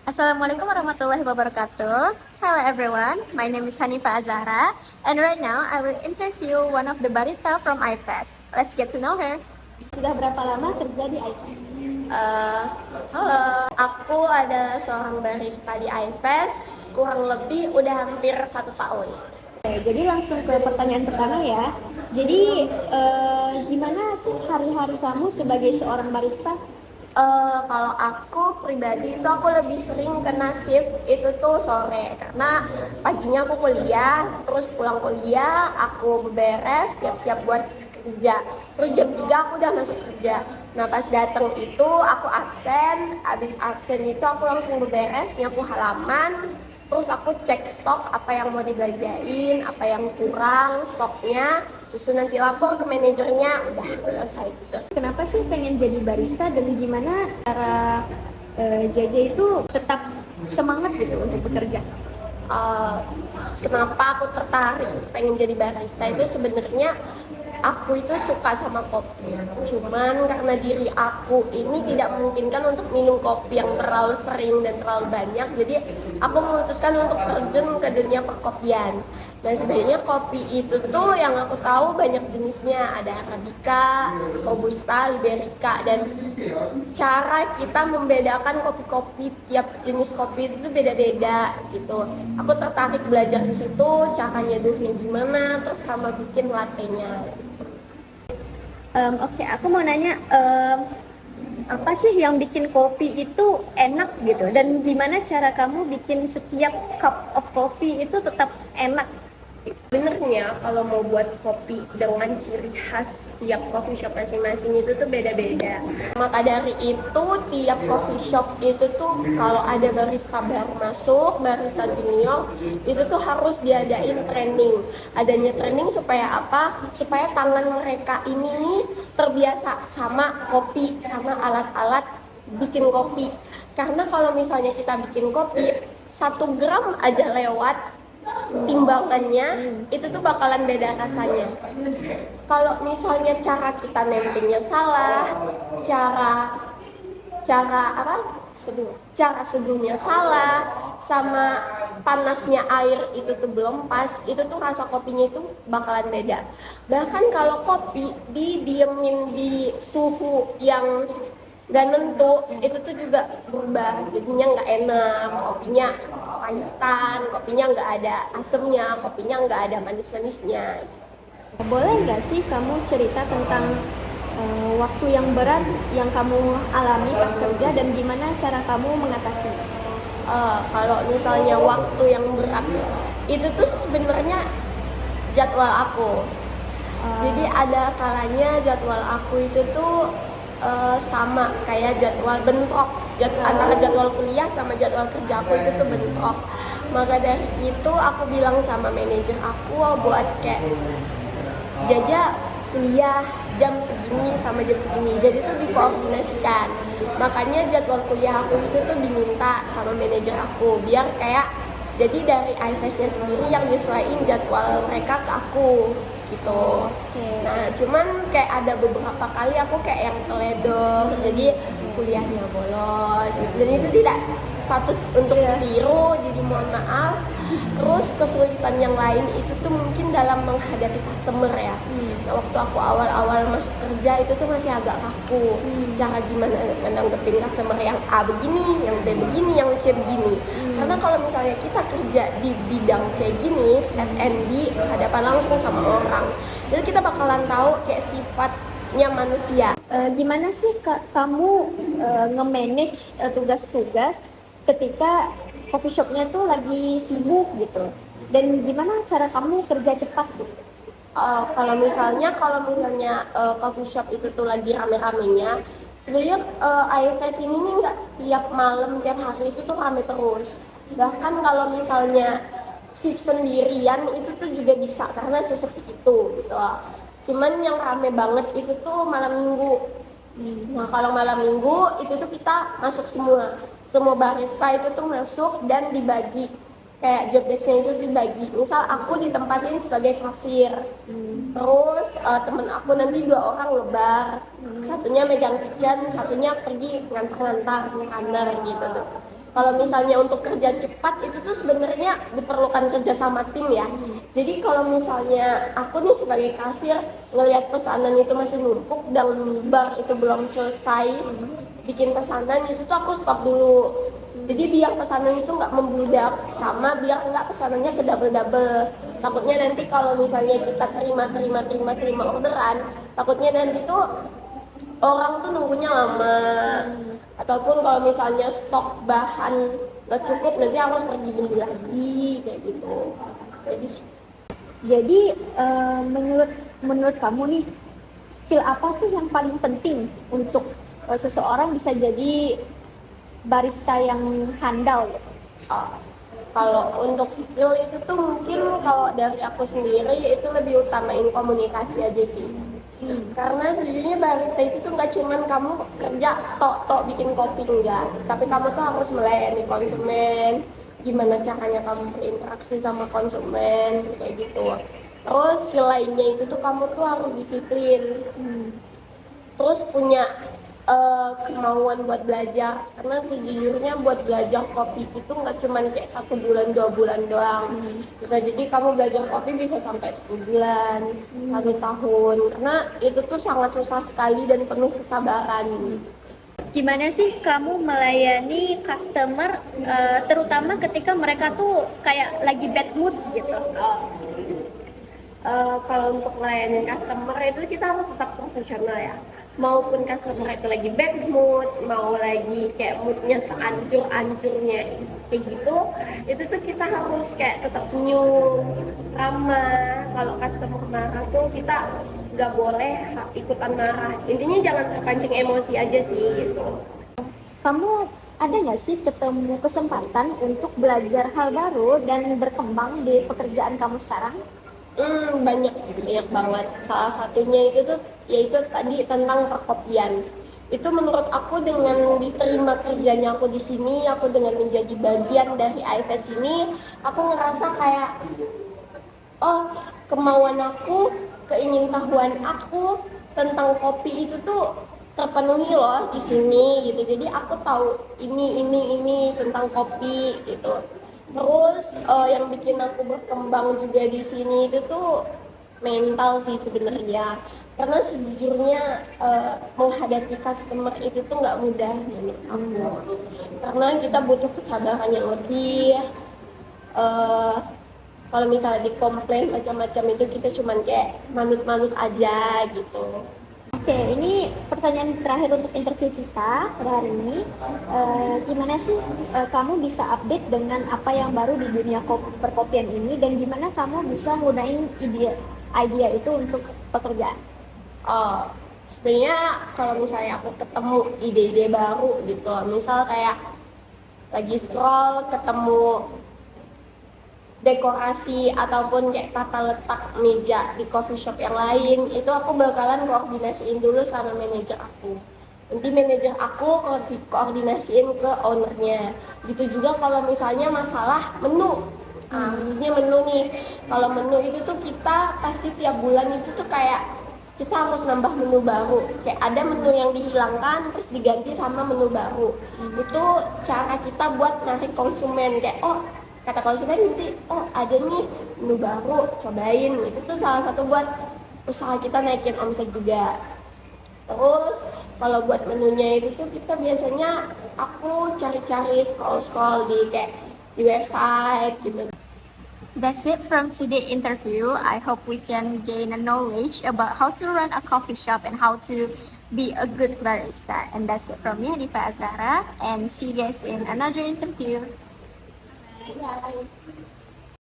Assalamualaikum warahmatullahi wabarakatuh. Hello everyone, my name is Hanifa Azahra and right now I will interview one of the barista from iFest. Let's get to know her. Sudah berapa lama kerja di iFest? Eh, Halo, aku ada seorang barista di iFest, kurang lebih udah hampir 1 tahun. Oke, jadi langsung ke pertanyaan pertama ya. Jadi gimana sih hari-hari kamu sebagai seorang barista? Kalau aku pribadi itu aku lebih sering kena shift itu tuh sore karena paginya aku kuliah, terus pulang kuliah aku beberes, siap-siap buat kerja. Terus jam 3 aku udah masuk kerja. Nah pas datang itu aku absen, habis absen itu aku langsung beberes, nyapu halaman, terus aku cek stok apa yang mau dibelanjain, apa yang kurang stoknya, terus nanti lapor ke manajernya, udah selesai gitu. Kenapa sih pengen jadi barista dan gimana cara JJ itu tetap semangat gitu untuk bekerja? uh, Kenapa aku tertarik pengen jadi barista itu sebenarnya aku itu suka sama kopi, cuman karena diri aku ini tidak memungkinkan untuk minum kopi yang terlalu sering dan terlalu banyak, jadi aku memutuskan untuk terjun ke dunia perkopian. Dan sebenarnya kopi itu tuh yang aku tahu banyak jenisnya, ada Arabica, Robusta, Liberica, dan cara kita membedakan kopi-kopi tiap jenis kopi itu beda-beda gitu. Aku tertarik belajar di situ, cara nyeduhnya gimana, terus sama bikin latte-nya. Oke, aku mau nanya apa sih yang bikin kopi itu enak gitu dan gimana cara kamu bikin setiap cup of coffee itu tetap enak? Sebenarnya kalau mau buat kopi dengan ciri khas tiap coffee shop masing-masing itu tuh beda-beda. Maka dari itu tiap coffee shop itu tuh kalau ada barista baru masuk, barista junior, itu tuh harus diadain training. Adanya training supaya apa? Supaya tangan mereka ini nih terbiasa sama kopi, sama alat-alat bikin kopi. Karena kalau misalnya kita bikin kopi 1 gram aja lewat timbangannya, itu tuh bakalan beda rasanya. Kalau misalnya cara kita nempelnya salah, cara cara apa cara seduhnya salah, sama panasnya air itu tuh belum pas, itu tuh rasa kopinya itu bakalan beda. Bahkan kalau kopi didiemin di suhu yang nggak nentu, itu tuh juga berubah, jadinya nggak enak, kopinya pahitan, kopinya nggak ada asemnya, kopinya nggak ada manis-manisnya. Boleh nggak sih kamu cerita tentang waktu yang berat yang kamu alami pas kerja dan gimana cara kamu mengatasi? Kalau misalnya waktu yang berat itu tuh sebenarnya jadwal aku. Jadi ada kalanya jadwal aku itu tuh sama kayak jadwal bentrok, antara jadwal kuliah sama jadwal kerja aku itu tuh bentrok. Maka dari itu aku bilang sama manajer aku buat kayak Jaja kuliah jam segini sama jam segini, jadi tuh dikoordinasikan. Makanya jadwal kuliah aku itu tuh diminta sama manajer aku biar kayak jadi dari iFest-nya sendiri yang nyesuaiin jadwal mereka ke aku gitu. Nah cuman kayak ada beberapa kali aku kayak yang teledor, jadi kuliahnya bolos dan itu tidak patut untuk ditiru, jadi mohon maaf. Terus kesulitan yang lain itu tuh mungkin dalam menghadapi customer ya. Nah waktu aku awal-awal masuk kerja itu tuh masih agak kaku, cara gimana nanggepin customer yang A begini, yang B begini, yang C begini. Karena kalau misalnya kita kerja di bidang kayak gini, F&B, hadapan langsung sama orang, jadi kita bakalan tahu kayak sifatnya manusia. Gimana sih kamu nge-manage tugas-tugas ketika coffee shopnya tuh lagi sibuk gitu? Dan gimana cara kamu kerja cepat gitu? Kalau misalnya coffee shop itu tuh lagi rame-ramenya, sebenarnya iFest ini nih nggak tiap malam tiap hari itu tuh rame terus. Bahkan kalau misalnya shift sendirian itu tuh juga bisa karena sesepi itu gitu. Cuman yang rame banget itu tuh malam minggu. Nah kalau malam minggu itu tuh kita masuk semua barista itu tuh masuk dan dibagi kayak job desk-nya itu dibagi. Misal aku ditempatin sebagai kasir, terus temen aku nanti 2 orang lebar, satunya megang kitchen, satunya pergi ngantar-ngantar gitu tuh. Kalau misalnya untuk kerja cepat itu tuh sebenarnya diperlukan kerja sama tim ya. Jadi kalau misalnya aku nih sebagai kasir ngelihat pesanan itu masih numpuk dan bar itu belum selesai bikin pesanan, itu tuh aku stop dulu. Jadi biar pesanan itu nggak membludak, sama biar nggak pesanannya ke double-double. Takutnya nanti kalau misalnya kita terima orderan, takutnya nanti tuh orang tuh nunggunya lama. Ataupun kalau misalnya stok bahan nggak cukup, nanti harus pergi beli lagi kayak gitu. Jadi Jadi menurut menurut kamu nih, skill apa sih yang paling penting untuk seseorang bisa jadi barista yang handal gitu? uh, kalau untuk skill itu tuh mungkin kalau dari aku sendiri itu lebih utamain komunikasi aja sih. Karena sejujurnya barista itu tuh nggak cuman kamu kerja tok bikin kopi, enggak, tapi kamu tuh harus melayani konsumen, gimana caranya kamu berinteraksi sama konsumen kayak gitu. Terus skill lainnya itu tuh kamu tuh harus disiplin, terus punya kemauan buat belajar. Karena sejujurnya buat belajar kopi itu nggak cuman kayak 1 bulan 2 bulan doang. Bisa jadi kamu belajar kopi bisa sampai 10 bulan, 1 tahun, karena itu tuh sangat susah sekali dan penuh kesabaran. Gimana sih kamu melayani customer, terutama ketika mereka tuh kayak lagi bad mood gitu? Kalau untuk melayani customer itu kita harus tetap profesional ya. Maupun customer itu lagi bad mood, mau lagi kayak moodnya seancur-ancurnya kayak gitu, itu tuh kita harus kayak tetap senyum, ramah. Kalau customer marah tuh kita nggak boleh ikutan marah. Intinya jangan terpancing emosi aja sih gitu. Kamu ada nggak sih ketemu kesempatan untuk belajar hal baru dan berkembang di pekerjaan kamu sekarang? Banyak banget. Salah satunya itu tuh yaitu tadi tentang perkopian. Itu menurut aku dengan diterima kerjanya aku di sini, aku dengan menjadi bagian dari IFS ini, aku ngerasa kayak oh, kemauan aku, keingintahuan aku tentang kopi itu tuh terpenuhi loh di sini gitu. Jadi aku tahu ini tentang kopi gitu. Terus yang bikin aku berkembang juga di sini itu tuh mental sih sebenarnya. Karena sejujurnya menghadapi customer itu tuh nggak mudah menurut aku. Karena kita butuh kesabaran yang lebih. eh, Kalau misalnya dikomplain macam-macam itu kita cuman kayak manut-manut aja gitu. Oke, ini pertanyaan terakhir untuk interview kita pada hari ini. Gimana sih kamu bisa update dengan apa yang baru di dunia perkopian ini, dan gimana kamu bisa gunain idea itu untuk pekerjaan? Oh, sebenarnya kalau misalnya aku ketemu ide-ide baru gitu, misal kayak lagi scroll ketemu dekorasi ataupun kayak tata letak meja di coffee shop yang lain, itu aku bakalan koordinasiin dulu sama manajer aku. Nanti manajer aku koordinasiin ke ownernya. Gitu juga kalau misalnya masalah menu. Khususnya menu nih. Kalau menu itu tuh kita pasti tiap bulan itu tuh kayak kita harus nambah menu baru. Kayak ada menu yang dihilangkan terus diganti sama menu baru. Itu cara kita buat narik konsumen, kayak oh, kata konsumen nanti oh ada nih menu baru, cobain. Itu tuh salah satu buat usaha kita naikin omset juga. Terus kalau buat menunya itu tuh kita biasanya aku cari-cari scroll di kayak di website gitu. That's it from today's interview. I hope we can gain a knowledge about how to run a coffee shop and how to be a good barista. And that's it from me, Hanifa Azara, and see you guys in another interview. Bye.